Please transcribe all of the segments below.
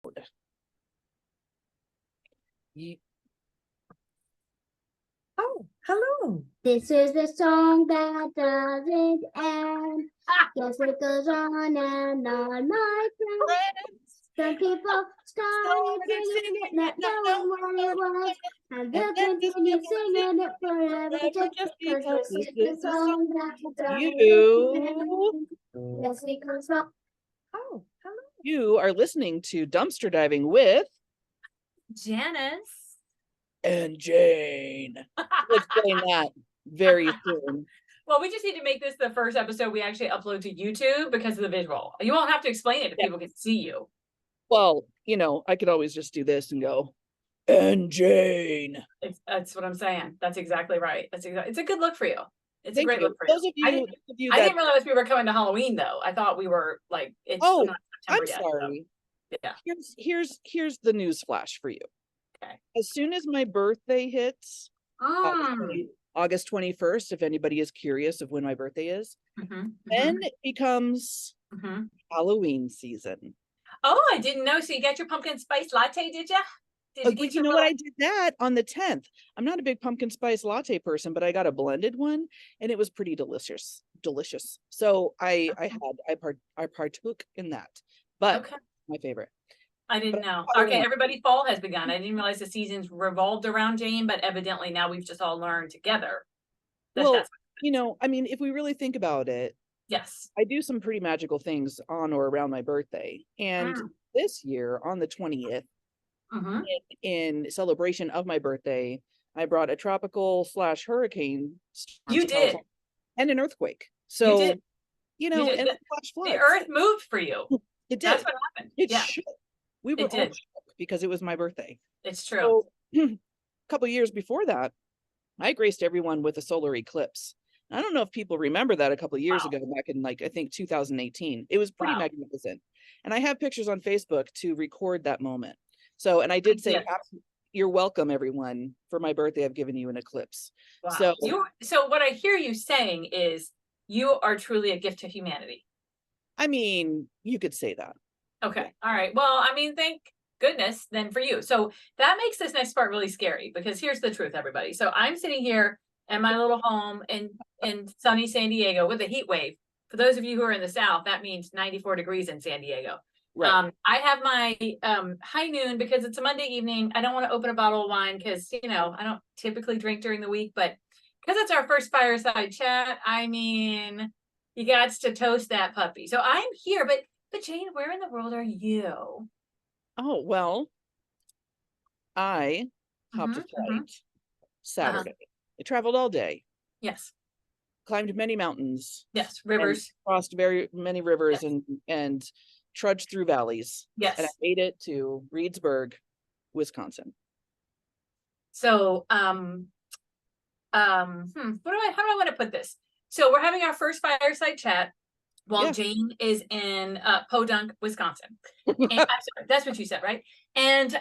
Oh, hello. This is the song that doesn't end. Yes, it goes on and on, my friends. Some people started singing it, not knowing what it was, and they'll continue singing it forever just because this is the song that doesn't end. Yes, it goes on. Oh, hello. You are listening to Dumpster Diving with Janice and Jane. We'll explain that very soon. Well, we just need to make this the first episode we actually upload to YouTube because of the visual. You won't have to explain it if people can see you. Well, I could always just do this and go, and Jane. That's what I'm saying. That's exactly right. It's a good look for you. It's Thank a great you. look for you. Those of you, I didn't realize we were coming to Halloween though. I thought we were like, it's not I'm September yet, sorry. So, yeah. Here's the news flash for you. Okay. As soon as my birthday hits, August 21st, if anybody is curious of when my birthday is, then it becomes Halloween season. Oh, I didn't know. So you got your pumpkin spice latte, did you? But you know what? I did that on the 10th. I'm not a big pumpkin spice latte person, but I got a blended one and it was pretty delicious. So I partook in that. But my favorite. I didn't know. Okay, everybody, fall has begun. I didn't realize the seasons revolved around Jane, but evidently now we've just all learned together. Well, if we really think about it, yes, I do some pretty magical things on or around my birthday. And this year on the 20th, in celebration of my birthday, I brought a tropical / hurricane. You did. And an earthquake. So, and flash floods. The earth moved for you. It did. That's what happened. It shook. We were all shook because it was my birthday. It's true. So, a couple of years before that, I graced everyone with a solar eclipse. I don't know if people remember that a couple of years ago, back in I think 2018. It was pretty magnificent. And I have pictures on Facebook to record that moment. So, and I did say, you're welcome, everyone. For my birthday, I've given you an eclipse. Wow. So what I hear you saying is you are truly a gift to humanity. I mean, you could say that. Okay. All right. Well, thank goodness then for you. So that makes this next part really scary because here's the truth, everybody. So I'm sitting here in my little home in sunny San Diego with a heat wave. For those of you who are in the South, that means 94 degrees in San Diego. Right. I have my high noon because it's a Monday evening. I don't want to open a bottle of wine because, I don't typically drink during the week, but because it's our first fireside chat, you got to toast that puppy. So I'm here, but Jane, where in the world are you? Oh, well, I hopped a flight Saturday. I traveled all day. Yes. Climbed many mountains. Yes. Rivers. Crossed very many rivers and trudged through valleys. Yes. And I made it to Reedsburg, Wisconsin. So, how do I want to put this? So we're having our first fireside chat while Jane is in Podunk, Wisconsin. And, I'm sorry, that's what you said, right? And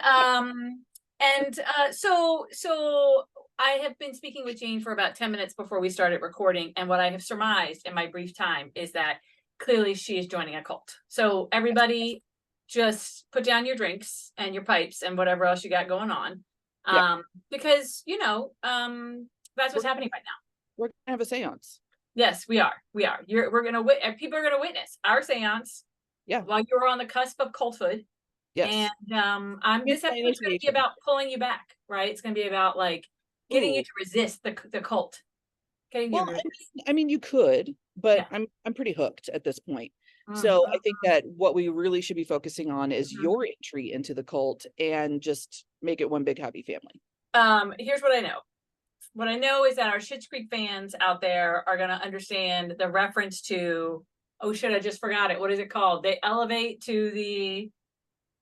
so I have been speaking with Jane for about 10 minutes before we started recording. And what I have surmised in my brief time is that clearly she is joining a cult. So everybody just put down your drinks and your pipes and whatever else you got going on. Because, that's what's happening right now. We're going to have a seance. Yes, we are. People are going to witness our seance. Yeah. While you're on the cusp of culthood. Yes. And this episode is going to be about pulling you back, right? It's going to be about getting you to resist the cult. You could, but I'm pretty hooked at this point. So I think that what we really should be focusing on is your entry into the cult and just make it one big happy family. Here's what I know. What I know is that our Schitt's Creek fans out there are going to understand the reference to, oh shit, I just forgot it. What is it called? They elevate to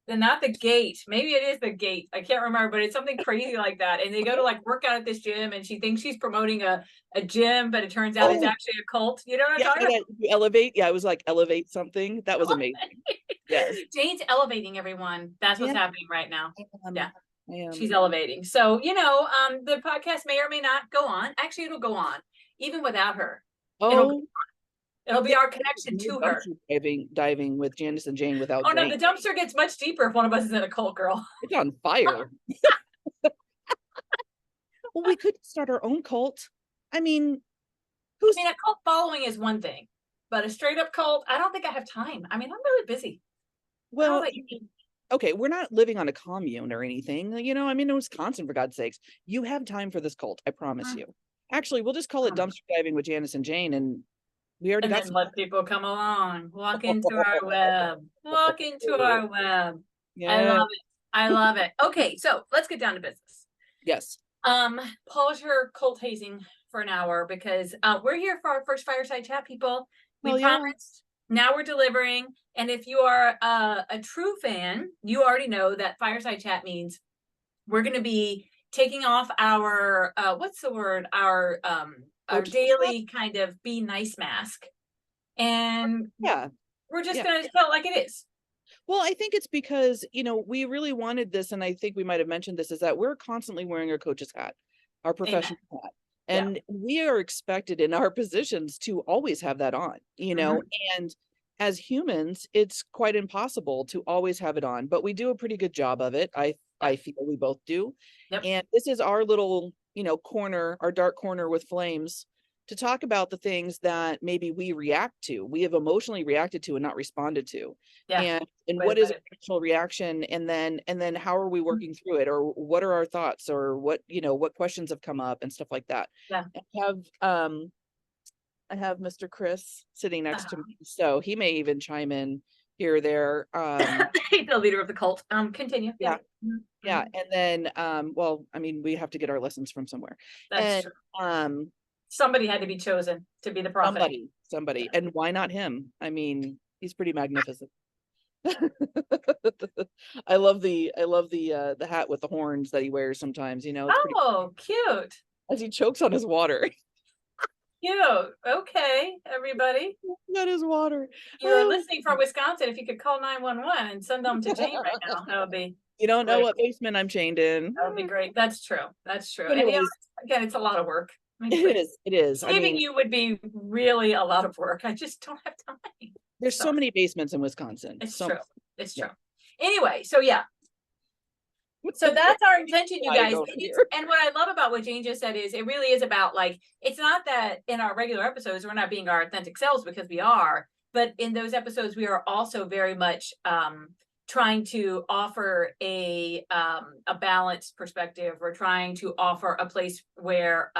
not the gate. Maybe it is the gate. I can't remember, but it's something crazy like that. And they go to work out at this gym and she thinks she's promoting a gym, but it turns out it's actually a cult. You know what I'm talking about? You elevate. Yeah, it was elevate something. That was amazing. Yes. Jane's elevating everyone. That's what's happening right now. Yeah. She's I elevating. So, the podcast may or may not go on. Actually, it'll go on even without her. It'll go on. It'll be our connection to her. Diving with Janice and Jane without Oh no, Jane. the dumpster gets much deeper if one of us is in a cult, girl. It's on fire. Well, we could start our own cult. I mean, a cult following is one thing, but a straight up cult, I don't think I have time. I mean, I'm really busy. Well, okay, we're not living on a commune or anything, you know. I mean, in Wisconsin, for God's sakes, you have time for this cult. I promise you. Actually, we'll just call it dumpster diving with Janice and Jane, and we already got. And then let people come along, walk into our web, walk into our web. Yeah. I love it. I love it. Okay, so let's get down to business. Yes. Pause your cult hazing for an hour because we're here for our first fireside chat, people. We promised. Now we're delivering. And if you are a true fan, you already know that fireside chat means we're going to be taking off our what's the word? Our daily kind of be nice mask. And we're just going to tell it like it is. Well, I think it's because, you know, we really wanted this, and I think we might have mentioned this, is that we're constantly wearing our coach's hat, our professional hat. And we are expected in our positions to always have that on, you know, and as humans, it's quite impossible to always have it on, but we do a pretty good job of it. I feel we both do. And this is our little, you know, corner, our dark corner with flames, to talk about the things that maybe we react to, we have emotionally reacted to and not responded to. And what is an emotional reaction? And then how are we working through it? Or what are our thoughts, or what, you know, what questions have come up and stuff like that. I have Mr. Chris sitting next to me, so he may even chime in here or there. The leader of the cult. Continue. And then well, I mean, we have to get our lessons from somewhere. That's true. Somebody had to be chosen to be the prophet. Somebody. And why not him? I mean, he's pretty magnificent. I love the hat with the horns that he wears sometimes, you know. It's cute. As he chokes on his water. Cute. Okay, everybody. That is water. You're listening from Wisconsin. If you could call 911 and send them to Jane right now, that would be. You don't know what basement I'm chained in. That would be great. That's true. That's true. And again, it's a lot of work. I mean, it is. Saving you would be really a lot of work. I just don't have time. There's so many basements in Wisconsin. It's true. It's true. Anyway, so so that's our intention, you guys. And what I love about what Jane just said is it really is about, like, it's not that in our regular episodes we're not being our authentic selves, because we are, but in those episodes we are also very much trying to offer a balanced perspective. We're trying to offer a place where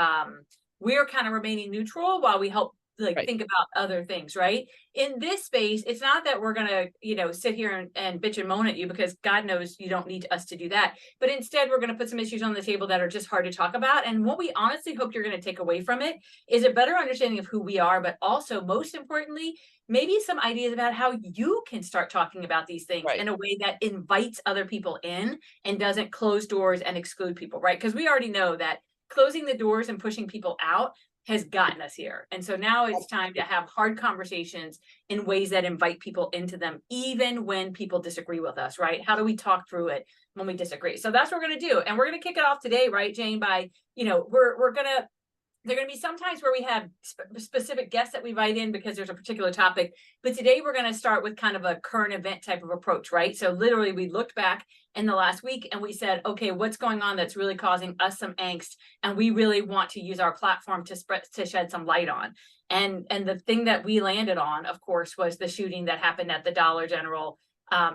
we're kind of remaining neutral while we help think about other things, right? In this space, it's not that we're gonna, you know, sit here and bitch and moan at you, because God knows you don't need us to do that. But instead, we're gonna put some issues on the table that are just hard to talk about. And what we honestly hope you're gonna take away from it is a better understanding of who we are, but also, most importantly, maybe some ideas about how you can start talking about these things in a way that invites other people in and doesn't close doors and exclude people, right? Because we already know that closing the doors and pushing people out has gotten us here. And so now it's time to have hard conversations in ways that invite people into them, even when people disagree with us, right? How do we talk through it when we disagree? So that's what we're going to do. And we're going to kick it off today, right, Jane, by, you know, there are going to be some times where we have specific guests that we invite in because there's a particular topic. But today we're going to start with kind of a current event type of approach, right? So literally we looked back in the last week and we said, okay, what's going on that's really causing us some angst? And we really want to use our platform to shed some light on. And the thing that we landed on, of course, was the shooting that happened at the Dollar General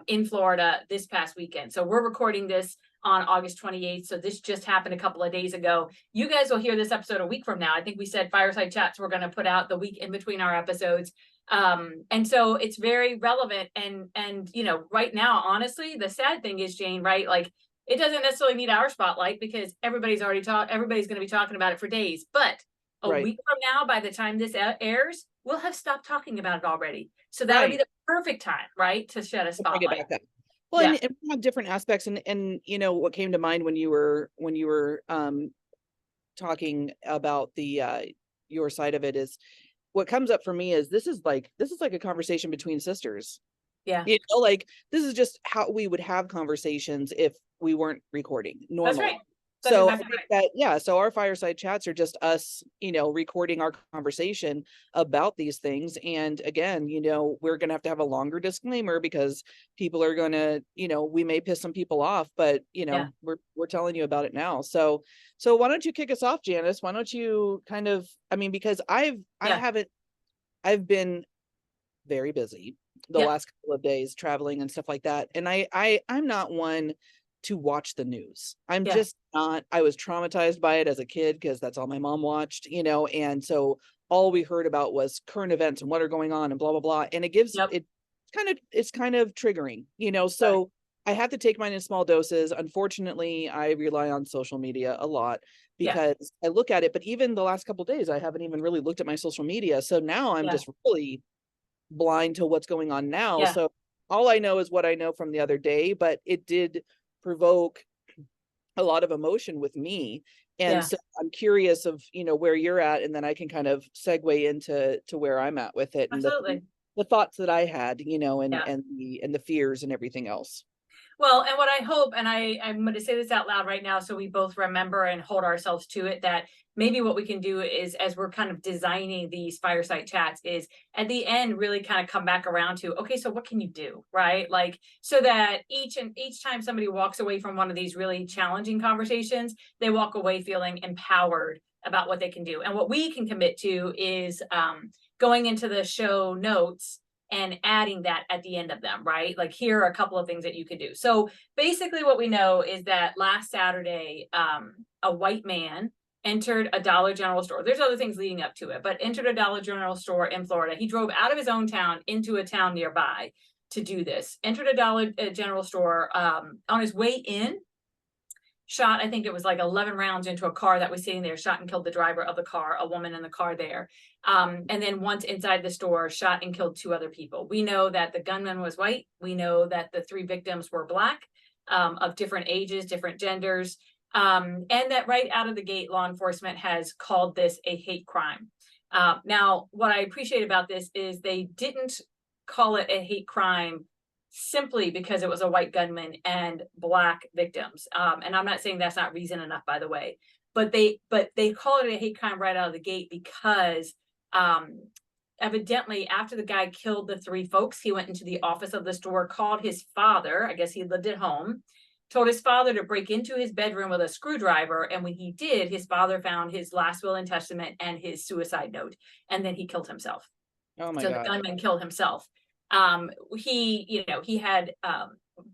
in Florida this past weekend. So we're recording this on August 28th. So this just happened a couple of days ago. You guys will hear this episode a week from now. I think we said Fireside Chats we're going to put out the week in between our episodes. And so it's very relevant. And you know, right now, honestly, the sad thing is, Jane, right? Like, it doesn't necessarily need our spotlight because everybody's going to be talking about it for days. But a week from now, by the time this airs, we'll have stopped talking about it already. So that'll be the perfect time, right, to shed a spotlight. Well, and we have different aspects, and you know what came to mind when you were talking about the your side of it is, what comes up for me is this is like a conversation between sisters. Yeah, you know, like this is just how we would have conversations if we weren't recording normally. That's right. That's So I exactly think right. that, yeah, so our fireside chats are just us, recording our conversation about these things. And again, we're going to have a longer disclaimer because people are going to, we may piss some people off, but Yeah. we're telling you about it now. So why don't you kick us off, Janice? Why don't you kind of, because I've been very busy the Yeah. last couple of days traveling and stuff like that. And I'm not one to watch the news. I'm Yeah. just not. I was traumatized by it as a kid because that's all my mom watched, and so all we heard about was current events and what are going on and blah blah blah. And Yep. it's kind of triggering, so Right. I have to take mine in small doses. Unfortunately, I rely on social media a lot Yeah. because I look at it, but even the last couple of days, I haven't even really looked at my social media. So now I'm Yeah. just really blind to what's going on now. Yeah. So all I know is what I know from the other day, but it did provoke a lot of emotion with me. And Yeah. so I'm curious of, where you're at, and then I can kind of segue into where I'm at with it and Absolutely. the thoughts that I had, and Yeah. the fears and everything else. Well, and what I hope, and I'm going to say this out loud right now so we both remember and hold ourselves to it, that maybe what we can do is, as we're kind of designing these fireside chats, is at the end really kind of come back around to, okay, so what can you do, right? Like, so that each time somebody walks away from one of these really challenging conversations, they walk away feeling empowered about what they can do. And what we can commit to is going into the show notes and adding that at the end of them, right? Like, here are a couple of things that you could do. So basically what we know is that last Saturday, a white man entered a Dollar General store. There's other things leading up to it, but entered a Dollar General store in Florida. He drove out of his own town into a town nearby to do this. Entered a Dollar General store on his way in, shot, I think it was like 11 rounds into a car that was sitting there, shot and killed the driver of the car, a woman in the car there. And then once inside the store, shot and killed 2 other people. We know that the gunman was white. We know that the 3 victims were Black, of different ages, different genders. And that right out of the gate, law enforcement has called this a hate crime. Now, what I appreciate about this is they didn't call it a hate crime simply because it was a white gunman and Black victims. And I'm not saying that's not reason enough, by the way, but they call it a hate crime right out of the gate because evidently after the guy killed the 3 folks, he went into the office of the store, called his father, I guess he lived at home, told his father to break into his bedroom with a screwdriver. And when he did, his father found his last will and testament and his suicide note. And then he killed himself. Oh my So God. the gunman killed himself. He had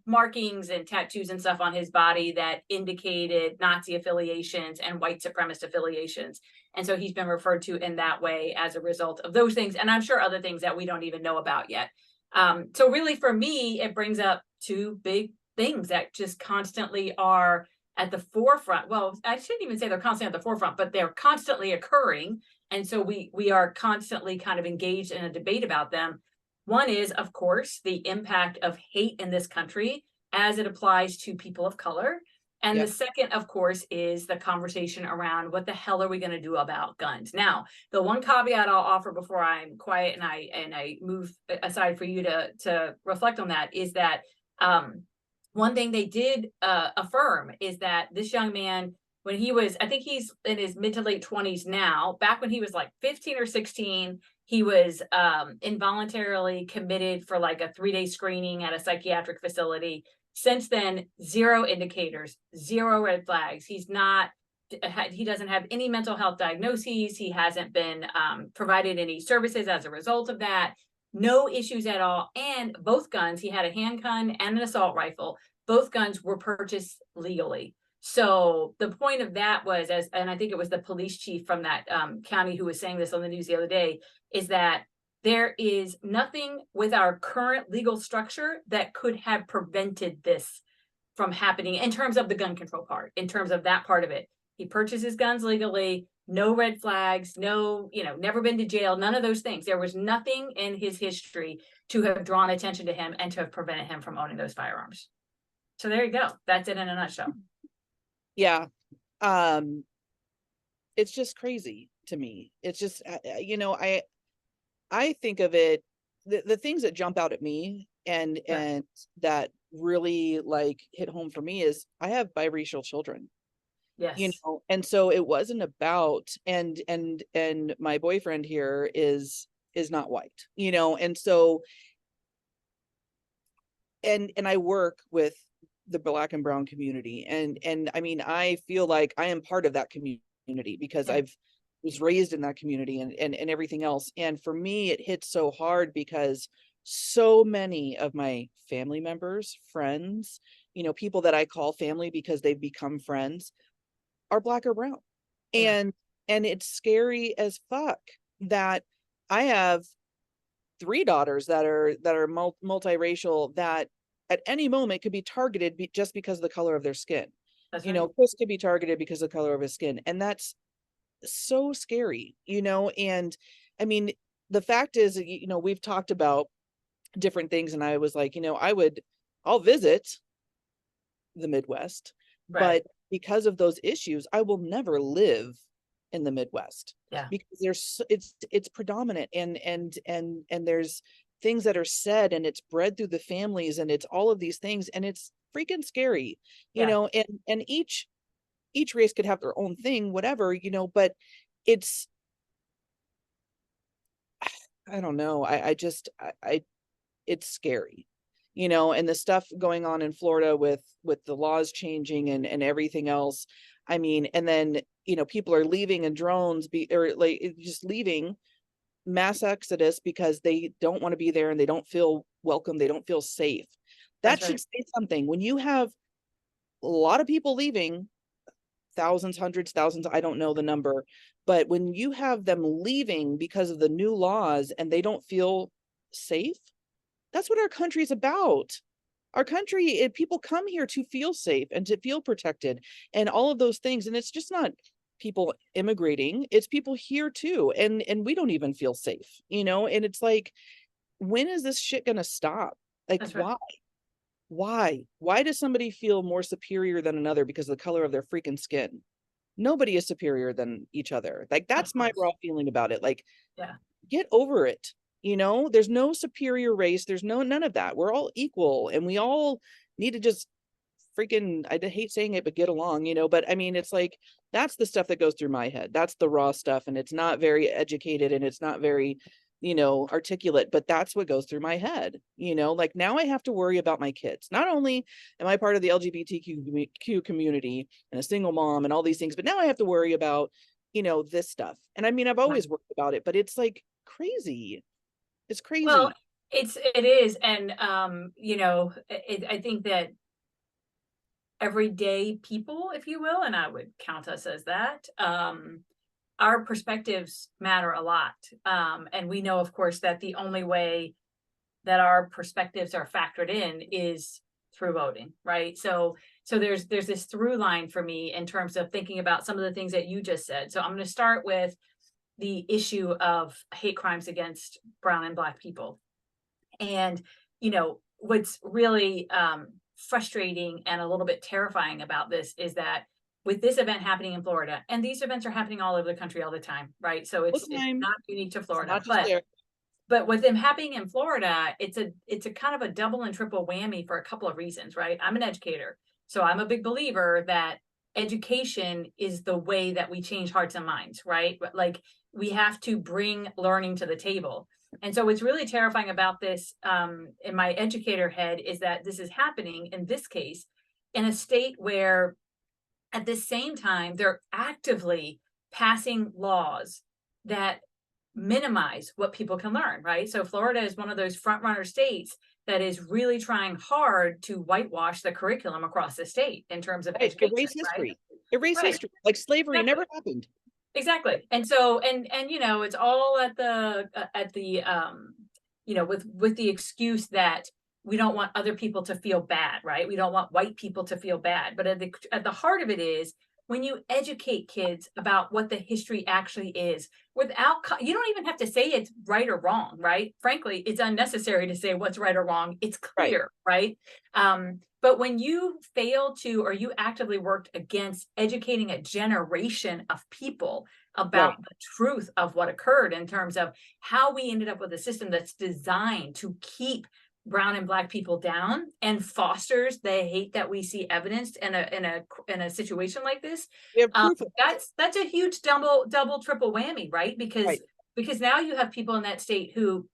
markings and tattoos and stuff on his body that indicated Nazi affiliations and white supremacist affiliations. And so he's been referred to in that way as a result of those things. And I'm sure other things that we don't even know about yet. So really for me, it brings up 2 big things that just constantly are at the forefront. Well, I shouldn't even say they're constantly at the forefront, but they're constantly occurring. And so we are constantly kind of engaged in a debate about them. One is, of course, the impact of hate in this country as it applies to people of color. And Yep. the second, of course, is the conversation around what the hell are we going to do about guns? Now, the one caveat I'll offer before I'm quiet and I move aside for you to reflect on that is that one thing they did affirm is that this young man, when he was, I think he's in his mid to late 20s now, back when he was like 15 or 16, he was involuntarily committed for like a 3-day screening at a psychiatric facility. Since then, 0 indicators, 0 red flags. He doesn't have any mental health diagnoses. He hasn't been provided any services as a result of that. No issues at all. And both guns, he had a handgun and an assault rifle. Both guns were purchased legally. So the point of that was, and I think it was the police chief from that county who was saying this on the news the other day, is that there is nothing with our current legal structure that could have prevented this from happening in terms of the gun control part, in terms of that part of it. He purchases guns legally, no red flags, no, never been to jail, none of those things. There was nothing in his history to have drawn attention to him and to have prevented him from owning those firearms. So there you go. That's it in a nutshell. Yeah. It's just crazy to me. It's just, I think of it, the things that jump out at me and that really like hit home for me is I have biracial children. Yes. and so it wasn't about, and my boyfriend here is not white, and so, and I work with the Black and brown community, and I mean, I feel like I am part of that community because Yeah. I've was raised in that community, and everything else. And for me, it hits so hard because so many of my family members, friends, people that I call family because they've become friends, are Black or brown. Yeah. And it's scary as fuck that I have three daughters that are multiracial, that at any moment could be targeted just because of the color of their skin. That's right. Chris could be targeted because of the color of his skin, and that's so scary. And I mean, the fact is, we've talked about different things, and I was like, I'll visit the Midwest, Right. but because of those issues, I will never live in the Midwest. Yeah. Because it's predominant, and there's things that are said, and it's bred through the families, and it's all of these things, and it's freaking scary, Yeah. and each race could have their own thing, whatever, but it's, I don't know, I just, it's scary, and the stuff going on in Florida with the laws changing and everything else. I mean, and then, people are leaving in drones, or like just leaving, mass exodus, because they don't want to be there and they don't feel welcome, they don't feel safe. That That's should right. say something. When you have a lot of people leaving, thousands, hundreds, thousands, I don't know the number, but when you have them leaving because of the new laws and they don't feel safe, that's what our country is about. Our country, people come here to feel safe and to feel protected and all of those things. And it's just not people immigrating, it's people here too. And we don't even feel safe, and it's like, when is this shit gonna stop? Like, That's right. why does somebody feel more superior than another because of the color of their freaking skin? Nobody is superior than each other. Like, Of that's my course. raw feeling about it. Like, Yeah. get over it. There's no superior race, there's none of that. We're all equal, and we all need to just freaking, I hate saying it, but get along, but I mean, it's like, that's the stuff that goes through my head. That's the raw stuff, and it's not very educated, and it's not very, articulate, but that's what goes through my head. Like, now I have to worry about my kids. Not only am I part of the LGBTQ community and a single mom and all these things, but now I have to worry about, this stuff. And I mean, I've always worried about it, but it's like crazy. It's crazy. Well, it is. And, I think that everyday people, if you will, and I would count us as that, our perspectives matter a lot. And we know, of course, that the only way that our perspectives are factored in is through voting, right? So there's this through line for me in terms of thinking about some of the things that you just said. So I'm going to start with the issue of hate crimes against brown and Black people. And, what's really frustrating and a little bit terrifying about this is that with this event happening in Florida, and these events are happening all over the country all the time, right? So it's not unique to Florida, not just there. but with them happening in Florida, it's a kind of a double and triple whammy for a couple of reasons, right? I'm an educator, so I'm a big believer that education is the way that we change hearts and minds, right? But like, we have to bring learning to the table. And so what's really terrifying about this, in my educator head, is that this is happening in this case in a state where at the same time they're actively passing laws that minimize what people can learn, right? So Florida is one of those front runner states that is really trying hard to whitewash the curriculum across the state in terms of education, Erase history. right? Erase Right. history. Like, slavery Exactly. never happened. Exactly. And so, and it's all at the with the excuse that we don't want other people to feel bad, right? We don't want white people to feel bad. But at the heart of it is, when you educate kids about what the history actually is, you don't even have to say it's right or wrong, right? Frankly, it's unnecessary to say what's right or wrong. It's clear, right? But when you fail to, or you actively worked against educating a generation of people about the truth of what occurred in terms of how we ended up with a system that's designed to keep brown and black people down and fosters the hate that we see evidenced in a situation like this, We have proof of that's a huge double triple whammy, right? Right. Because now you have people in that state who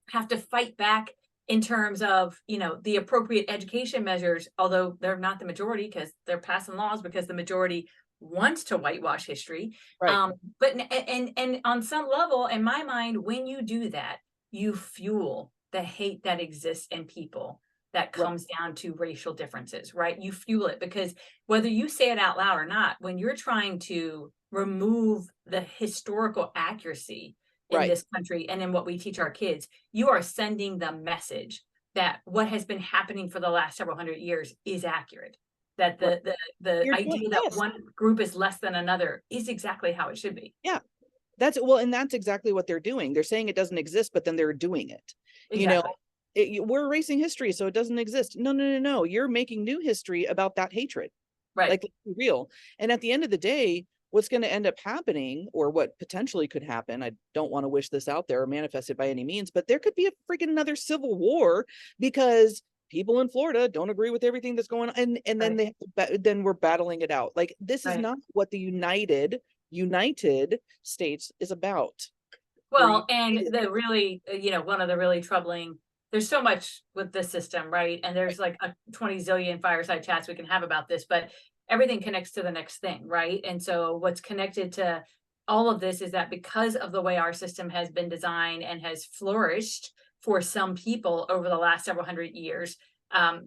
have to fight back in terms of, you know, the appropriate education measures, although they're not the majority because they're passing laws because the majority wants to whitewash history. Right. But and on some level, in my mind, when you do that, you fuel the hate that exists in people that comes down to racial differences, right? You fuel it because whether you say it out loud or not, when you're trying to remove the historical accuracy in this country and in what we teach our kids, you are sending the message that what has been happening for the last several hundred years is accurate. That the idea that one group is less than another is exactly how it should be. Yeah. That's exactly what they're doing. They're saying it doesn't exist, but then they're doing it. Exactly. You know, we're erasing history, so it doesn't exist. No. You're making new history about that hatred. Right. Like, let's be real. And at the end of the day, what's going to end up happening, or what potentially could happen, I don't want to wish this out there or manifest it by any means, but there could be a freaking another civil war because people in Florida don't agree with everything that's going on, and then then we're battling it out. Like, this is not what the United States is about. Well, and the really, you know, one of the really troubling, there's so much with this system, right? And there's like a 20 zillion fireside chats we can have about this, but everything connects to the next thing, right? And so what's connected to all of this is that because of the way our system has been designed and has flourished for some people over the last several hundred years,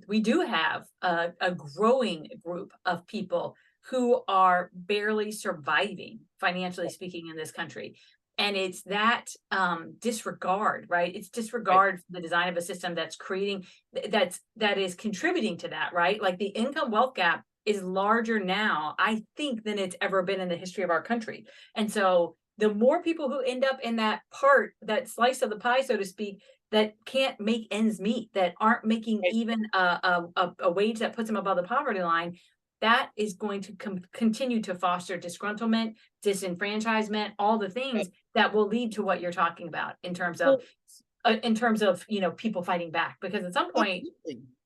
we do have a growing group of people who are barely surviving, financially speaking, in this country. And it's that disregard, right? It's disregard for the design of a system that's creating, that is contributing to that, right? Like the income wealth gap is larger now, I think, than it's ever been in the history of our country. And so the more people who end up in that part, that slice of the pie, so to speak, that can't make ends meet, that aren't making even a wage that puts them above the poverty line, that is going to continue to foster disgruntlement, disenfranchisement, all the things that will lead to what you're talking about in terms of, you know, people fighting back. Because at some point,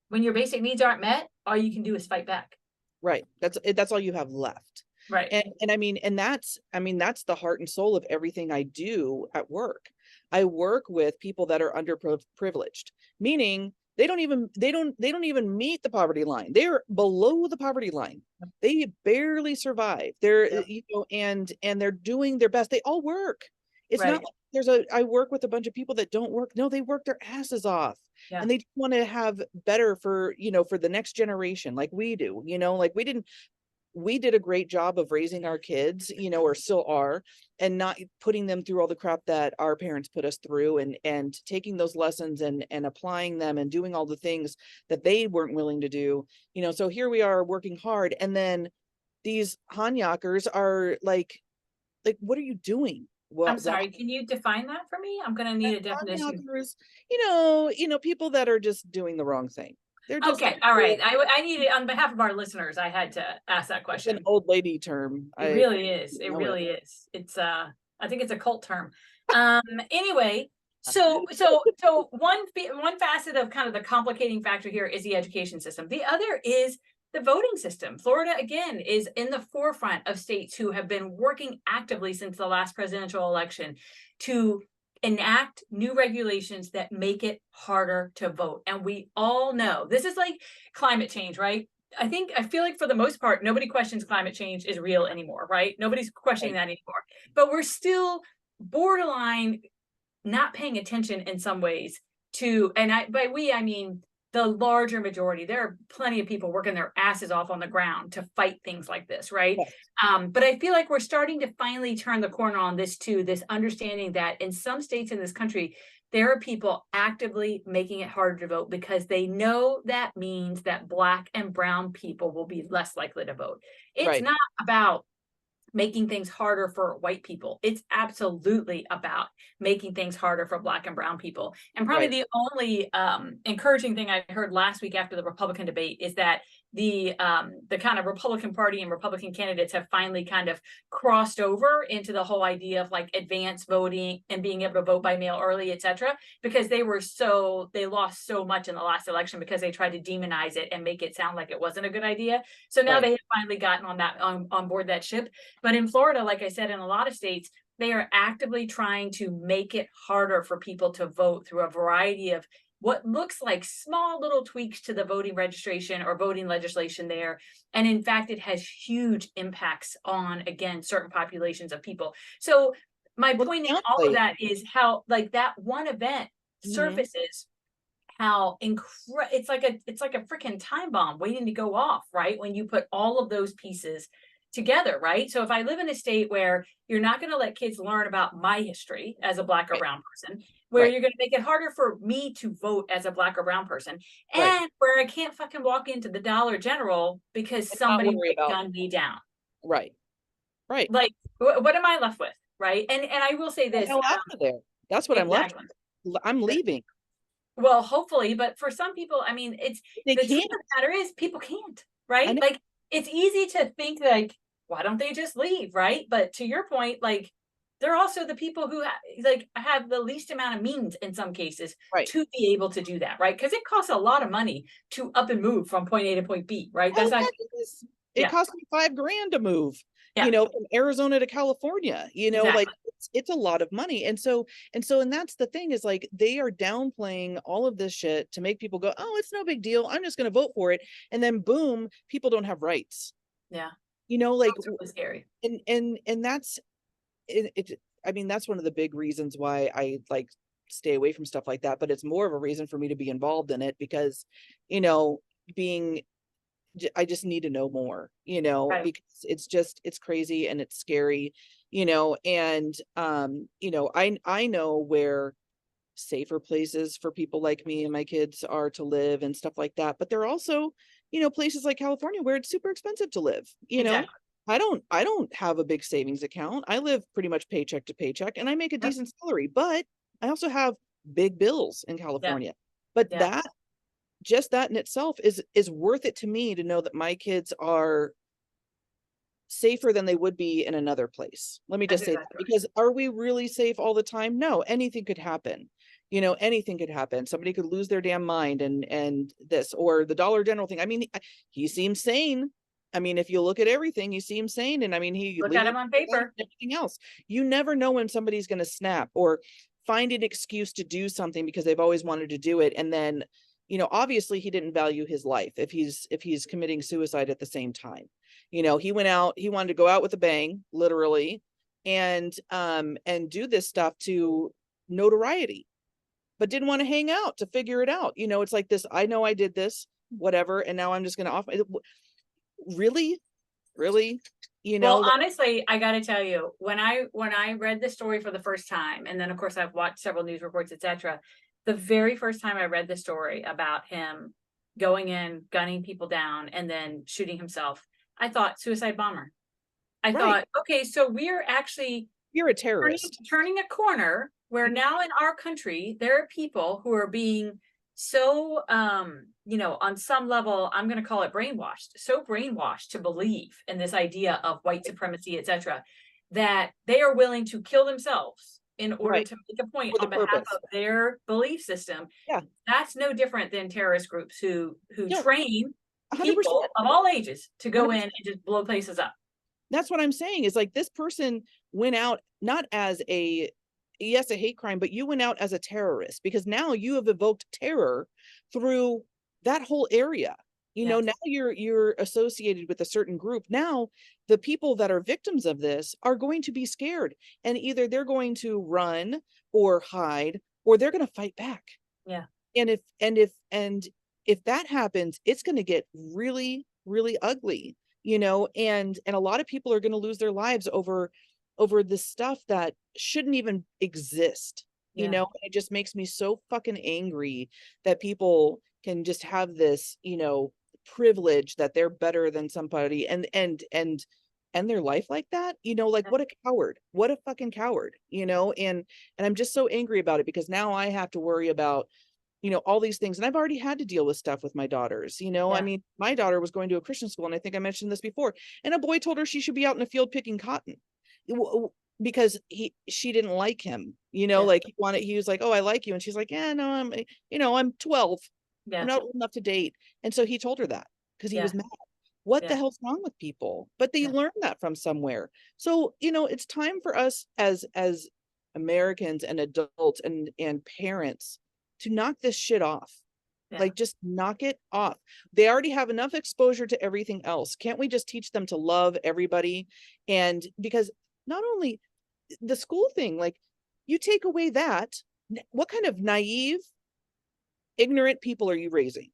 when your basic needs aren't met, all you can do is fight back. Right. That's all you have left. Right. And that's the heart and soul of everything I do at work. I work with people that are underprivileged, meaning they don't even meet the poverty line. They're below the poverty line. They barely survive. They're you know, and they're doing their best. They all work. It's not like I work with a bunch of people that don't work. No, they work their asses off. And they want to have better for, you know, for the next generation, like we do, you know, like we did a great job of raising our kids, you know, or still are, and not putting them through all the crap that our parents put us through, and taking those lessons and applying them and doing all the things that they weren't willing to do, you know. So here we are working hard, and then these Hanyakers are like, what are you doing? Well, I'm sorry, can you define that for me? I'm gonna need a definition. You know, people that are just doing the wrong thing. They're just okay. All right. I needed, on behalf of our listeners, I had to ask that question. It's an old lady term. It really is. It really is. It's I think it's a cult term. Anyway, so one facet of kind of the complicating factor here is the education system. The other is the voting system. Florida, again, is in the forefront of states who have been working actively since the last presidential election to enact new regulations that make it harder to vote. And we all know this is like climate change, right? I feel like for the most part, nobody questions climate change is real anymore, right? Nobody's questioning that anymore. But we're still borderline not paying attention in some ways to, and by we, I mean the larger majority. There are plenty of people working their asses off on the ground to fight things like this, right? Yes. But I feel like we're starting to finally turn the corner on this too, this understanding that in some states in this country, there are people actively making it harder to vote because they know that means that Black and brown people will be less likely to vote. It's not about making things harder for white people. It's absolutely about making things harder for Black and brown people. And probably the only encouraging thing I heard last week after the Republican debate is that the kind of Republican Party and Republican candidates have finally kind of crossed over into the whole idea of like advanced voting and being able to vote by mail early, etc. Because they lost so much in the last election because they tried to demonize it and make it sound like it wasn't a good idea. So now they have finally gotten on board that ship. But in Florida, like I said, in a lot of states, they are actively trying to make it harder for people to vote through a variety of what looks like small little tweaks to the voting registration or voting legislation there. And in fact, it has huge impacts on, again, certain populations of people. So my point in all of that is how like that one event surfaces how it's like a freaking time bomb waiting to go off, right? When you put all of those pieces together, right? So if I live in a state where you're not going to let kids learn about my history as a Black or brown person, where you're going to make it harder for me to vote as a Black or brown person, and where I can't fucking walk into the Dollar General because somebody might gun me down. Right. Like, what am I left with? Right. And I will say this. Out of there. That's what I'm left with. I'm leaving. Well, hopefully, but for some people, I mean, the truth of the matter is people can't, right? Like, it's easy to think like, why don't they just leave, right? But to your point, like, they're also the people who have the least amount of means in some cases to be able to do that, right? Because it costs a lot of money to up and move from point A to point B, right? That's it cost me $5,000 to move, you know, from Arizona to California, you know, like it's a lot of money. And that's the thing is like, they are downplaying all of this shit to make people go, oh, it's no big deal. I'm just going to vote for it. And then boom, people don't have rights. Yeah. You know, like that's really scary. And that's it. I mean, that's one of the big reasons why I like stay away from stuff like that, but it's more of a reason for me to be involved in it because, you know, I just need to know more, you know, because it's crazy and it's scary, you know, and, you know, I know where safer places for people like me and my kids are to live and stuff like that. But there are also, you know, places like California where it's super expensive to live, you know. I don't have a big savings account. I live pretty much paycheck to paycheck and I make a decent salary, but I also have big bills in California. But that in itself is worth it to me to know that my kids are safer than they would be in another place. Let me just say that, because are we really safe all the time? No, anything could happen. You know, anything could happen. Somebody could lose their damn mind and this, or the Dollar General thing. I mean, he seems sane. I mean, if you look at everything, you see him sane. And I mean, he look at him on paper. Everything else. You never know when somebody's going to snap or find an excuse to do something because they've always wanted to do it. And then, you know, obviously he didn't value his life if he's committing suicide at the same time. You know, he wanted to go out with a bang, literally, and do this stuff to notoriety, but didn't want to hang out to figure it out. You know, it's like this, I know I did this, whatever, and now I'm just going to off. Really, you know. Well, honestly, I got to tell you, when I read the story for the first time, and then of course I've watched several news reports, etc. The very first time I read the story about him going in, gunning people down, and then shooting himself, I thought suicide bomber. I thought, okay, so you're a terrorist, turning a corner where now in our country there are people who are being so you know, on some level, I'm going to call it brainwashed to believe in this idea of white supremacy, etc., that they are willing to kill themselves in order to make a point on behalf of their belief system. That's no different than terrorist groups who train 100%. People of all ages to go 100%. In and just blow places up. That's what I'm saying is like, this person went out not as a hate crime, but you went out as a terrorist because now you have evoked terror through that whole area. You know, now you're associated with a certain group. Now the people that are victims of this are going to be scared, and either they're going to run or hide, or they're going to fight back. And if that happens, it's going to get really, really ugly, you know, and a lot of people are going to lose their lives over this stuff that shouldn't even exist, you know. It just makes me so fucking angry that people can just have this, you know, privilege that they're better than somebody and their life like that, you know, like what a fucking coward, you know. And I'm just so angry about it because now I have to worry about all these things. And I've already had to deal with stuff with my daughters, I Yeah. mean, my daughter was going to a Christian school, and I think I mentioned this before, and a boy told her she should be out in the field picking cotton because she didn't like him, like he was like, oh, I like you. And she's like, yeah, no, I'm 12. Yeah. I'm not old enough to date. And so he told her that because he Yeah. was mad. What the Yeah. hell's wrong with people? But they Yeah. learn that from somewhere. So, it's time for us as Americans and adults and parents to knock this shit off. Yeah. Like, just knock it off. They already have enough exposure to everything else. Can't we just teach them to love everybody? And because not only the school thing, like, you take away that, what kind of naive, ignorant people are you raising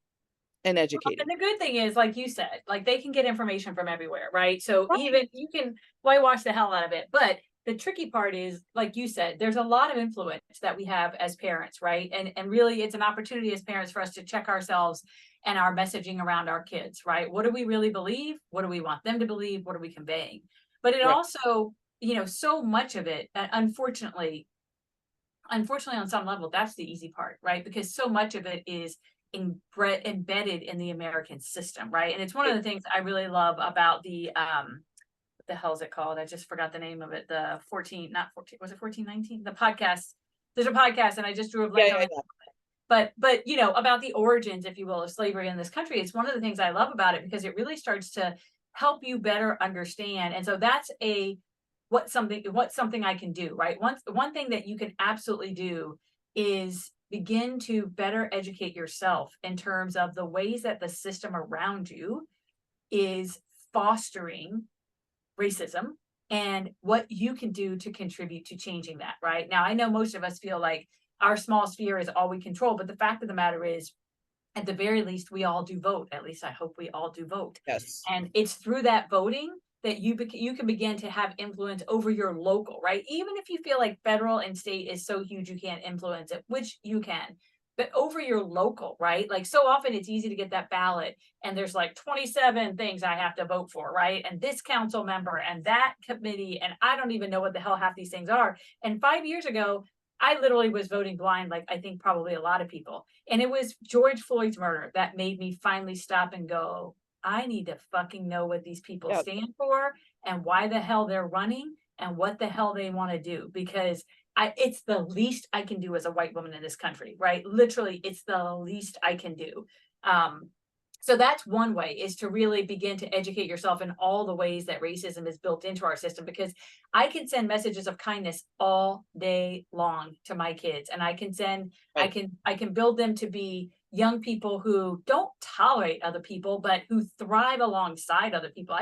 and educating? And the good thing is, like you said, like, they can get information from everywhere, right? So Right. even you can whitewash the hell out of it. But the tricky part is, like you said, there's a lot of influence that we have as parents, right? And really, it's an opportunity as parents for us to check ourselves and our messaging around our kids, right? What do we really believe? What do we want them to believe? What are we conveying? But it Right. also, so much of it, unfortunately, on some level, that's the easy part, right? Because so much of it is embedded in the American system, right? And it's one of the things I really love about the what the hell is it called? I just forgot the name of it. The 14, not 14, was it 1419? The podcast. There's a podcast, and I just drew a blank on it. But about the origins, if you will, of slavery in this country. It's one of the things I love about it, because it really starts to help you better understand. And so that's what's something I can do, right? One thing that you can absolutely do is begin to better educate yourself in terms of the ways that the system around you is fostering racism and what you can do to contribute to changing that, right? Now, I know most of us feel like our small sphere is all we control, but the fact of the matter is, at the very least, we all do vote. At least I hope we all do vote. Yes. And it's through that voting that you can begin to have influence over your local, right? Even if you feel like federal and state is so huge you can't influence it, which you can, but over your local, right? Like, so often it's easy to get that ballot and there's like 27 things I have to vote for, right? And this council member and that committee, and I don't even know what the hell half these things are. And 5 years ago, I literally was voting blind, like I think probably a lot of people. And it was George Floyd's murder that made me finally stop and go, I need to fucking know what these people stand for and why the hell they're running and what the hell they want to do, because it's the least I can do as a white woman in this country, right? Literally, it's the least I can do. So that's one way, is to really begin to educate yourself in all the ways that racism is built into our system, because I can send messages of kindness all day long to my kids, and I can build them to be young people who don't tolerate other people, but who thrive alongside other people.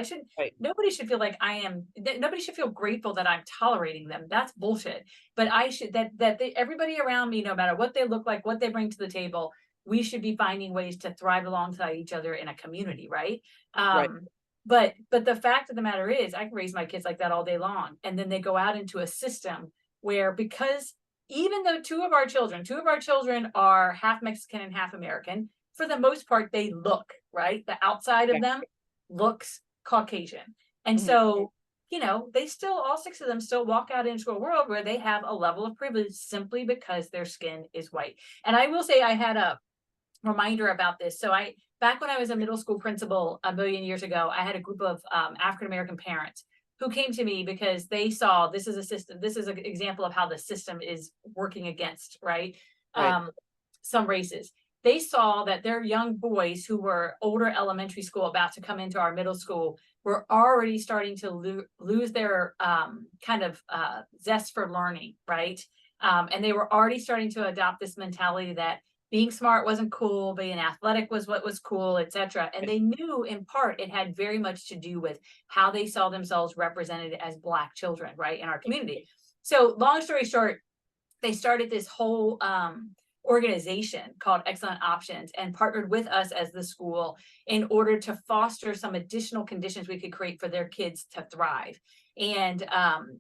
Nobody should feel like nobody should feel grateful that I'm tolerating them. That's bullshit. But everybody around me, no matter what they look like, what they bring to the table, we should be finding ways to thrive alongside each other in a community, right? But the fact of the matter is, I can raise my kids like that all day long, and then they go out into a system where, because even though two of our children are half Mexican and half American, for the most part, they look, right? The outside of them looks Caucasian. And so, they still, all six of them still walk out into a world where they have a level of privilege simply because their skin is white. And I will say, I had a reminder about this. So back when I was a middle school principal a million years ago, I had a group of African-American parents who came to me because they saw this is an example of how the system is working against, right? Some races. They saw that their young boys who were older elementary school about to come into our middle school were already starting to lose their zest for learning, right? And they were already starting to adopt this mentality that being smart wasn't cool, being athletic was what was cool, etc. And they knew, in part, it had very much to do with how they saw themselves represented as Black children, right, in our community. So long story short, they started this whole organization called Excellent Options and partnered with us as the school in order to foster some additional conditions we could create for their kids to thrive. And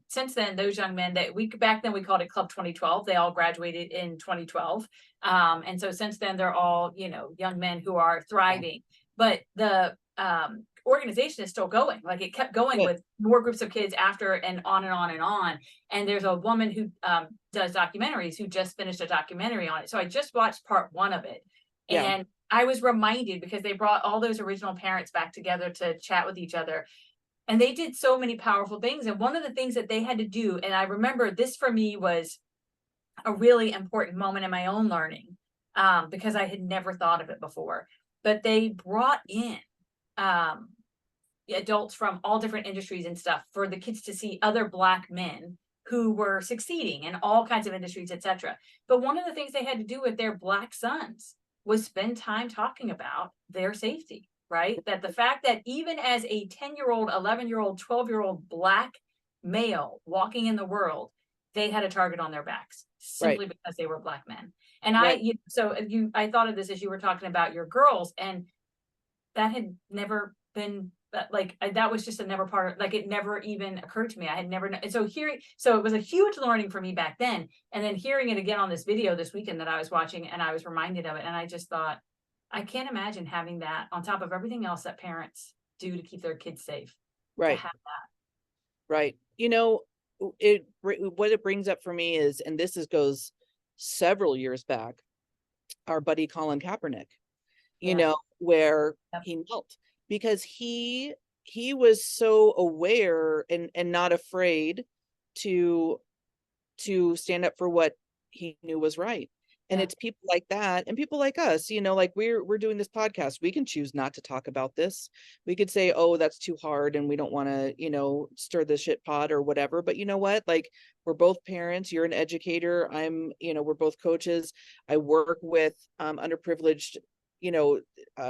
since then, those young men back then we called it Club 2012. They all graduated in 2012. And so since then, they're all, young men who are thriving. But the organization is still going. Like it kept going with more groups of kids after, and on and on and on. And there's a woman who does documentaries who just finished a documentary on it. So I just watched part 1 of it. And I was reminded, because they brought all those original parents back together to chat with each other. And they did so many powerful things. And one of the things that they had to do, and I remember this for me was a really important moment in my own learning, because I had never thought of it before. But they brought in adults from all different industries and stuff for the kids to see other Black men who were succeeding in all kinds of industries, etc. But one of the things they had to do with their Black sons was spend time talking about their safety, right? That the fact that even as a 10-year-old, 11-year-old, 12-year-old Black male walking in the world, they had a target on their backs simply because they were Black men. And I thought of this as you were talking about your girls, and that had never been that was just a never part of, like, it never even occurred to me. I had never, and so it was a huge learning for me back then. And then hearing it again on this video this weekend that I was watching, and I was reminded of it. And I just thought, I can't imagine having that on top of everything else that parents do to keep their kids safe. Right. To have that. Right. What it brings up for me is, and this goes several years back, our buddy Colin Kaepernick, where he knelt, because he was so aware and not afraid to stand up for what he knew was right. And it's people like that and people like us, like we're doing this podcast. We can choose not to talk about this. We could say, oh, that's too hard and we don't want to, stir the shit pot or whatever. But you know what? Like, we're both parents. You're an educator. We're both coaches. I work with underprivileged,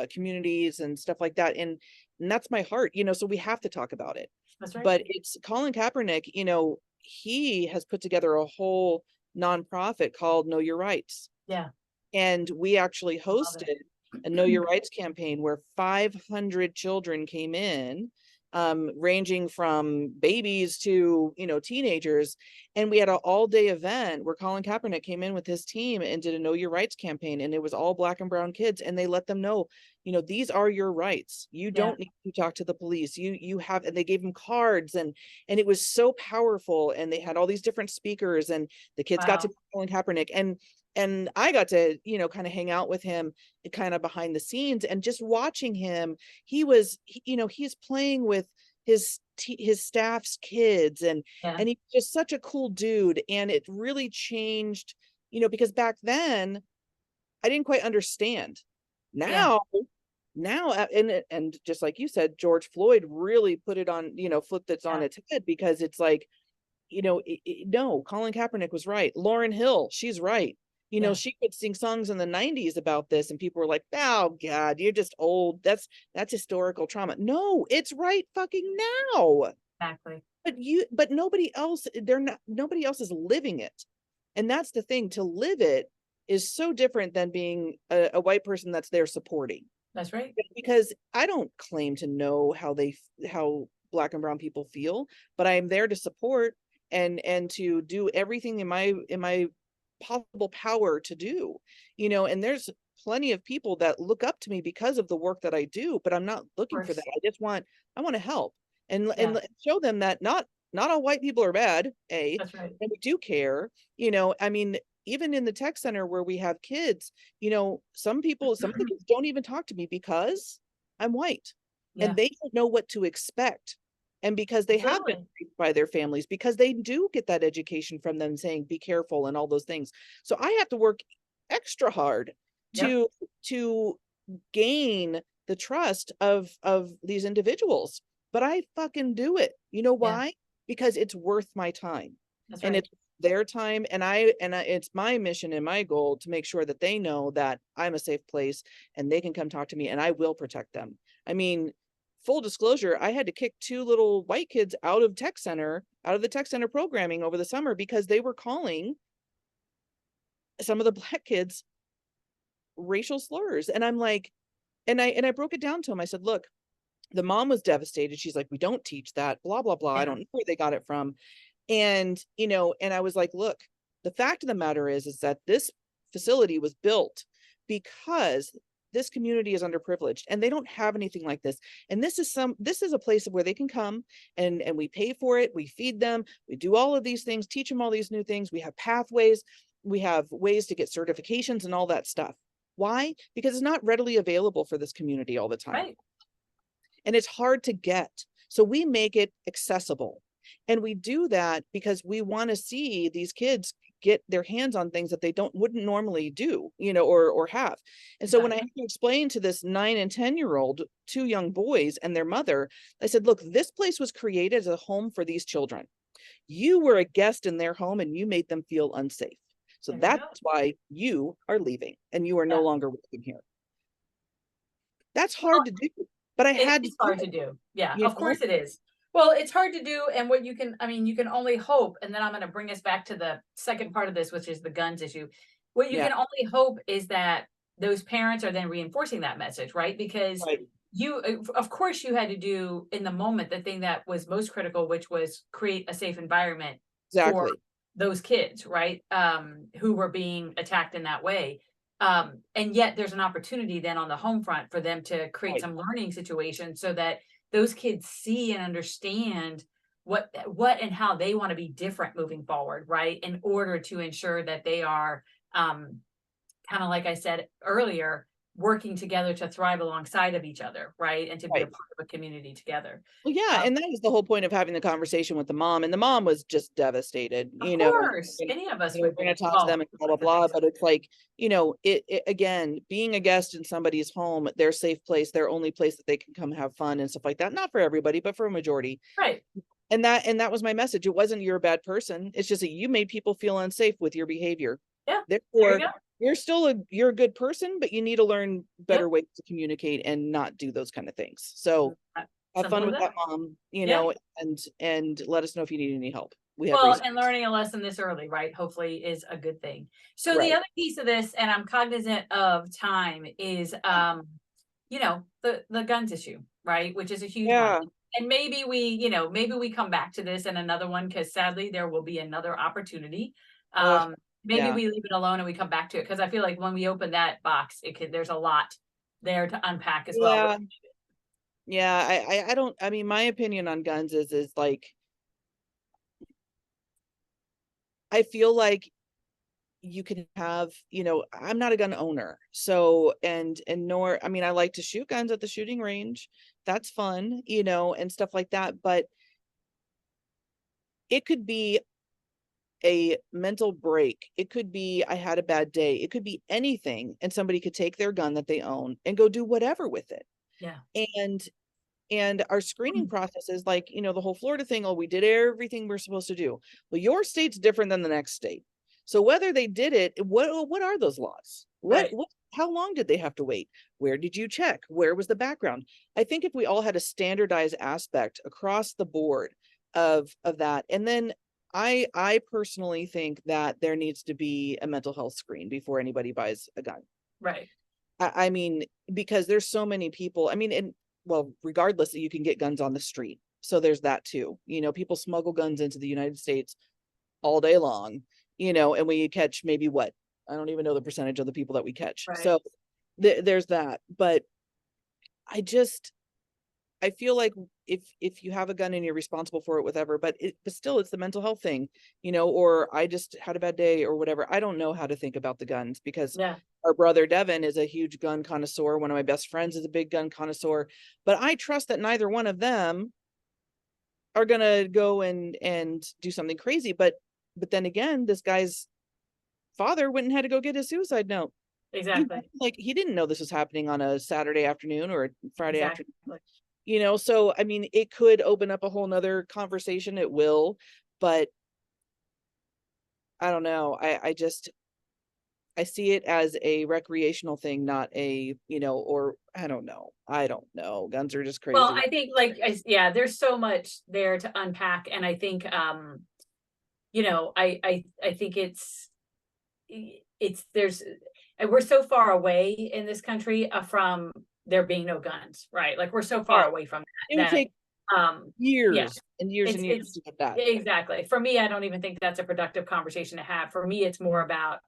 communities and stuff like that. And that's my heart, so we have to talk about it. That's right. But it's Colin Kaepernick, he has put together a whole nonprofit called Know Your Rights. Yeah. And we actually hosted a Know Your Rights campaign where 500 children came in, ranging from babies to, teenagers. And we had an all-day event where Colin Kaepernick came in with his team and did a Know Your Rights campaign. And it was all Black and brown kids. And they let them know, these are your rights. You don't need to talk to the police. You have, and they gave them cards, and it was so powerful. And they had all these different speakers, and the kids got to Colin Kaepernick. And I got to, kind of hang out with him kind of behind the scenes, and just watching him, he's playing with his staff's kids, and he's just such a cool dude. And it really changed, because back then I didn't quite understand. Now, and just like you said, George Floyd really put it on, flipped it on its head, because it's like, no, Colin Kaepernick was right. Lauryn Hill, she's right. She could sing songs in the 90s about this, and people were like, oh God, you're just old. That's historical trauma. No, it's right fucking now. Exactly. But nobody else is living it. And that's the thing, to live it is so different than being a white person that's there supporting. That's right. Because I don't claim to know how Black and brown people feel, but I'm there to support and to do everything in my possible power to do, and there's plenty of people that look up to me because of the work that I do, but I'm not looking for that. I want to help and show them that not all white people are bad. That's right. And we do care, even in the tech center where we have kids, some of the kids don't even talk to me because I'm white, and they don't know what to expect. And because they have been raised by their families, because they do get that education from them saying, be careful and all those things. So I have to work extra hard to gain the trust of these individuals. But I fucking do it. You know why? Because it's worth my time. That's and right. It's their time. And it's my mission and my goal to make sure that they know that I'm a safe place and they can come talk to me, and I will protect them. I mean, full disclosure, I had to kick 2 little white kids out of the tech center programming over the summer because they were calling some of the Black kids racial slurs. And I'm like, and I broke it down to them. I said, look, the mom was devastated. She's like, we don't teach that, blah, blah, blah. I don't know where they got it from. And, and I was like, look, the fact of the matter is that this facility was built because this community is underprivileged and they don't have anything like this. And this is a place where they can come and we pay for it. We feed them. We do all of these things, teach them all these new things. We have pathways. We have ways to get certifications and all that stuff. Why? Because it's not readily available for this community all the time. Right. And it's hard to get. So we make it accessible. And we do that because we want to see these kids get their hands on things that they wouldn't normally do, or have. And so when I had to explain to this 9 and 10-year-old, 2 young boys and their mother, I said, look, this place was created as a home for these children. You were a guest in their home and you made them feel unsafe. So that's why you are leaving and you are no longer working here. That's hard to do, but it's hard to do. Yeah, of course it is. Well, it's hard to do. And what you can only hope, and then I'm going to bring us back to the second part of this, which is the guns issue. What you can only hope is that those parents are then reinforcing that message, right? Because of course you had to do in the moment the thing that was most critical, which was create a safe environment for those kids, right? Who were being attacked in that way. And yet there's an opportunity then on the home front for them to create some learning situations so that those kids see and understand what and how they want to be different moving forward, right? In order to ensure that they are, kind of like I said earlier, working together to thrive alongside of each other, right? And to be a part of a community together. Well, yeah, and that was the whole point of having the conversation with the mom, and the mom was just devastated. Of course, any of us we're going to talk to them and blah blah blah. But it's like, it again, being a guest in somebody's home, their safe place, their only place that they can come have fun and stuff like that. Not for everybody, but for a majority, right? And that was my message. It wasn't you're a bad person. It's just that you made people feel unsafe with your behavior. Yeah. Therefore, you're a good person, but you need to learn better ways to communicate and not do those kind of things. So have fun with that, mom, and let us know if you need any help. And learning a lesson this early, right? Hopefully is a good thing. So the other piece of this, and I'm cognizant of time, is the guns issue, right? Which is a huge one. And maybe we come back to this in another one, because sadly there will be another opportunity. Maybe we leave it alone and we come back to it, because I feel like when we open that box, there's a lot there to unpack as well. I mean, my opinion on guns is like, I feel like you can have, I'm not a gun owner. So, and nor, I mean, I like to shoot guns at the shooting range. That's fun, and stuff like that. But it could be a mental break. It could be, I had a bad day. It could be anything. And somebody could take their gun that they own and go do whatever with it. Yeah. And our screening process is like, the whole Florida thing. Oh, we did everything we're supposed to do. Well, your state's different than the next state. So whether they did it, what are those laws? How long did they have to wait? Where did you check? Where was the background? I think if we all had a standardized aspect across the board of that, and then I personally think that there needs to be a mental health screen before anybody buys a gun. Right. I mean, because there's so many people, I mean, and well, regardless, you can get guns on the street. So there's that too. People smuggle guns into the United States all day long, and we catch maybe what? I don't even know the percentage of the people that we catch. Right. So there's that. But I feel like if you have a gun and you're responsible for it, whatever, but still it's the mental health thing, or I just had a bad day or whatever. I don't know how to think about the guns, because our brother Devin is a huge gun connoisseur. One of my best friends is a big gun connoisseur, but I trust that neither one of them are going to go and do something crazy. But then again, this guy's father went and had to go get his suicide note. Exactly. He didn't know this was happening on a Saturday afternoon or a Friday afternoon. So, I mean, it could open up a whole nother conversation. It will, but I don't know. I see it as a recreational thing, not a, or I don't know. Guns are just crazy. Well, I think there's so much there to unpack. And I think, I think we're so far away in this country from there being no guns, right? Like we're so far away from that. It would take years and years and years to get that. Exactly. For me, I don't even think that's a productive conversation to have. For me, it's more about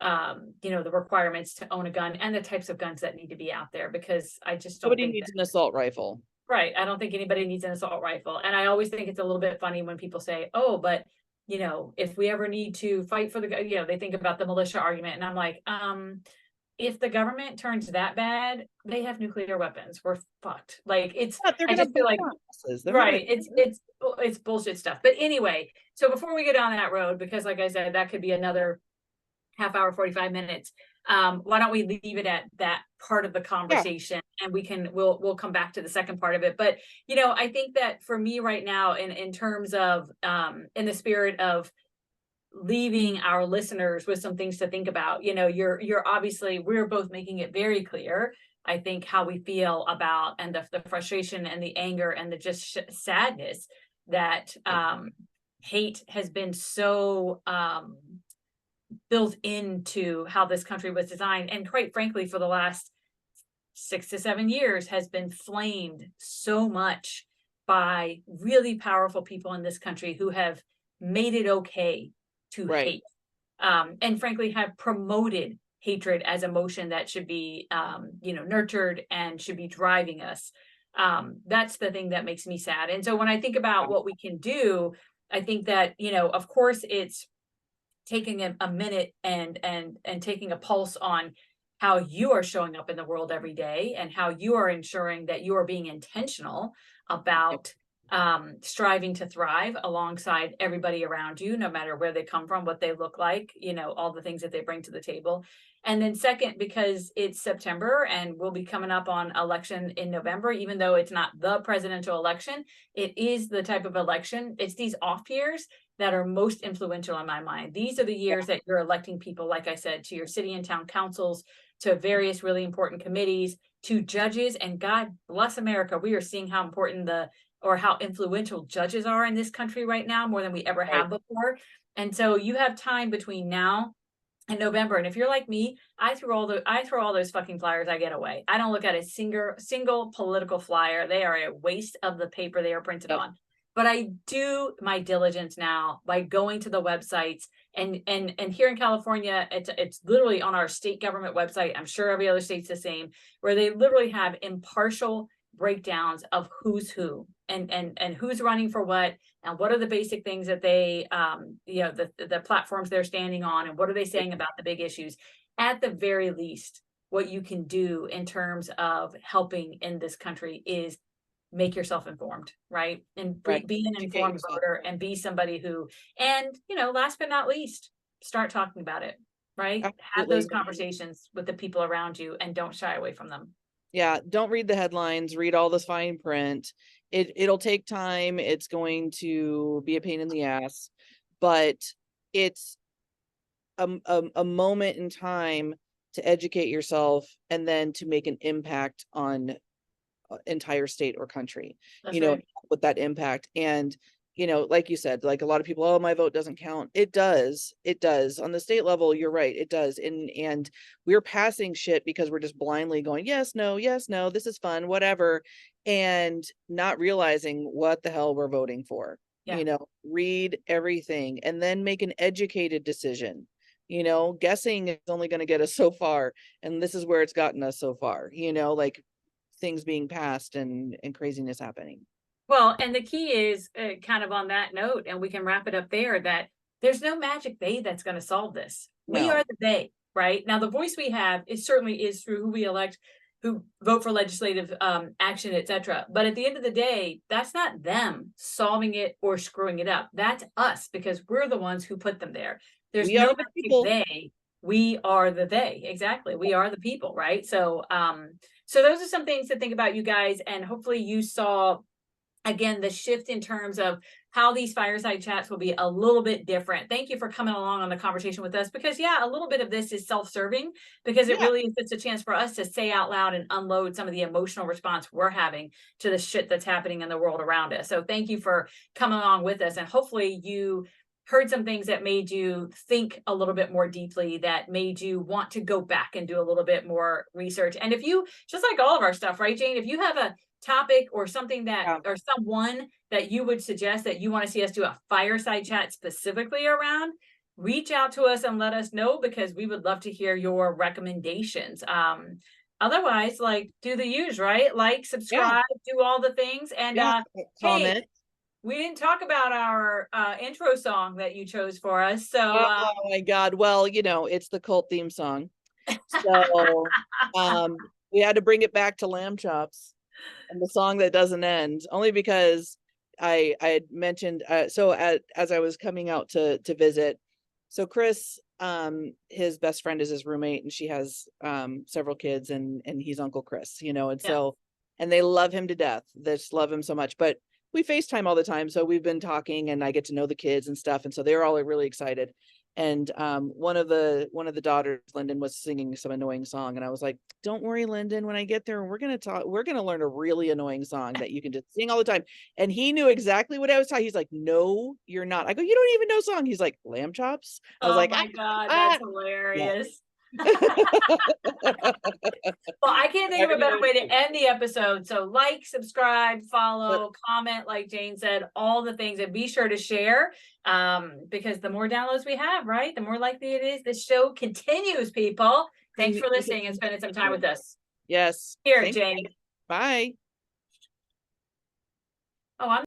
the requirements to own a gun and the types of guns that need to be out there, because I just don't Nobody think needs that, an assault rifle. right. I don't think anybody needs an assault rifle. And I always think it's a little bit funny when people say, oh, but if we ever need to fight for the, they think about the militia argument. And I'm like, if the government turns that bad, they have nuclear weapons. We're fucked. Like They're I gonna just feel like, right. It's bullshit stuff. But anyway, so before we go down that road, because like I said, that could be another half hour, 45 minutes. Why don't we leave it at that part of the conversation, and we'll come back to the second part of it. But, I think that for me right now, in terms of, in the spirit of leaving our listeners with some things to think about, you're obviously, we're both making it very clear, I think, how we feel about, and the frustration and the anger and the just sadness that hate has been so built into how this country was designed, and quite frankly for the last 6 to 7 years has been flamed so much by really powerful people in this country who have made it okay to hate, and frankly have promoted hatred as emotion that should be nurtured and should be driving us. That's the thing that makes me sad. And so when I think about what we can do, I think that of course it's taking a minute and taking a pulse on how you are showing up in the world every day, and how you are ensuring that you are being intentional about striving to thrive alongside everybody around you, no matter where they come from, what they look like, all the things that they bring to the table. And then second, because it's September and we'll be coming up on election in November, even though it's not the presidential election, it is the type of election. It's these off years that are most influential in my mind. These are the years that you're electing people, like I said, to your city and town councils, to various really important committees, to judges. And God bless America, we are seeing how important how influential judges are in this country right now, more than we ever have before. And so you have time between now and November. And if you're like me, I throw all those fucking flyers I get away. I don't look at a single political flyer. They are a waste of the paper they are printed on. But I do my diligence now by going to the websites, and here in California, it's literally on our state government website. I'm sure every other state's the same, where they literally have impartial breakdowns of who's who and who's running for what, and what are the basic things that they the platforms they're standing on, and what are they saying about the big issues. At the very least, what you can do in terms of helping in this country is make yourself informed, right? And be an informed voter, and be somebody who, and last but not least, start talking about it, right? Absolutely. Have those conversations with the people around you, and don't shy away from them. Yeah, don't read the headlines, read all this fine print. It'll take time. It's going to be a pain in the ass, but it's a moment in time to educate yourself, and then to make an impact on entire state or country. That's right. With that impact. And like you said, like a lot of people, oh, my vote doesn't count. It does on the state level. You're right, it does. And we're passing shit because we're just blindly going yes, no, this is fun, whatever, and not realizing what the hell we're voting for. Read everything and then make an educated decision. Guessing is only going to get us so far, and this is where it's gotten us so far, like things being passed and craziness happening. Well, and the key is kind of on that note, and we can wrap it up there, that there's no magic they that's going to solve this. No. We are the they, right? Now, the voice we have, it certainly is through who we elect, who vote for legislative action, etc. But at the end of the day, that's not them solving it or screwing it up. That's us, because we're the ones who put them there. There's no magic they. We are the they. Exactly. We are the people, right? So, so those are some things to think about, you guys, and hopefully you saw, again, the shift in terms of how these fireside chats will be a little bit different. Thank you for coming along on the conversation with us, because a little bit of this is self-serving, because it really is just a chance for us to say out loud and unload some of the emotional response we're having to the shit that's happening in the world around us. So thank you for coming along with us, and hopefully you heard some things that made you think a little bit more deeply, that made you want to go back and do a little bit more research. And if you, just like all of our stuff, right, Jane, if you have a topic or something that, or someone that you would suggest that you want to see us do a fireside chat specifically around, reach out to us and let us know, because we would love to hear your recommendations. Otherwise, like, do the use, right? Like, subscribe, do all the things. And hey, comment. we didn't talk about our intro song that you chose for us. So Oh my God. Well, you know, it's the cult theme song. So we had to bring it back to lamb chops and the song that doesn't end, only because I had mentioned as I was coming out to visit. So Chris, his best friend is his roommate, and she has several kids, and he's Uncle Chris, you know, and so and they love him to death. They just love him so much. But we FaceTime all the time, so we've been talking, and I get to know the kids and stuff, and so they're all really excited. And one of the daughters, Lyndon, was singing some annoying song, and I was like, "Don't worry, Lyndon. When I get there, we're gonna learn a really annoying song that you can just sing all the time." And he knew exactly what I was talking. He's like, "No, you're not." I go, "You don't even know song." He's like, "Lamb chops." I was oh like, my God, that's hilarious. Well, I can't think of a better way to end the episode. So like, subscribe, follow, comment, like Jane said, all the things, and be sure to share, because the more downloads we have, right, the more likely it is this show continues, people. Thanks for listening and spending some time with us. Yes. Here, Jane. Bye. Oh, I'm